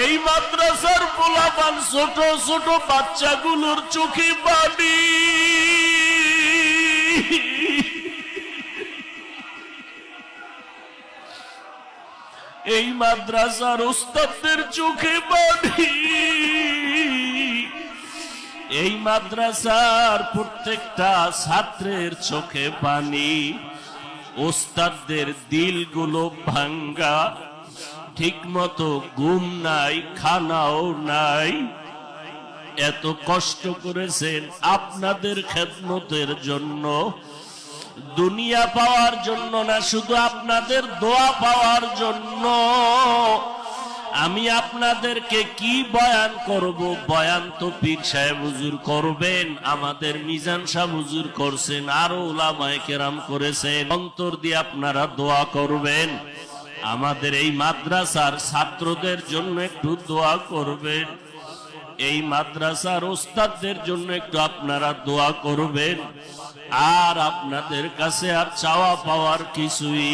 এই মাদ্রাসার পোলাপান ছোট ছোট বাচ্চাগুলোর চোখে পানি, এই মাদ্রাসার উস্তাদদের চোখে পানি, এই মাদ্রাসার প্রত্যেকটা ছাত্রের চোখে পানি। উস্তাদদের দিলগুলো ভাঙ্গা, ঠিক মতো ঘুম নাই, খানাও নাই। এত কষ্ট করেছেন আপনাদের খেদমতের জন্য, দুনিয়া পাওয়ার জন্য না, শুধু আপনাদের দোয়া পাওয়ার জন্য। আমি আপনাদেরকে কি বয়ান করব? বয়ান তো পীর সাহেব হুজুর করবেন, আমাদের মিজান সাহেব হুজুর করছেন, আরো উলামায়ে কেরাম করেছেন। অন্তর দিয়ে আপনারা দোয়া করবেন, আমাদের এই মাদ্রাসার ছাত্রদের জন্য একটু দোয়া করবেন, এই মাদ্রাসার ওস্তাদদের জন্য একটু আপনারা দোয়া করবেন। আর আপনাদের কাছে আর চাওয়া পাওয়ার কিছুই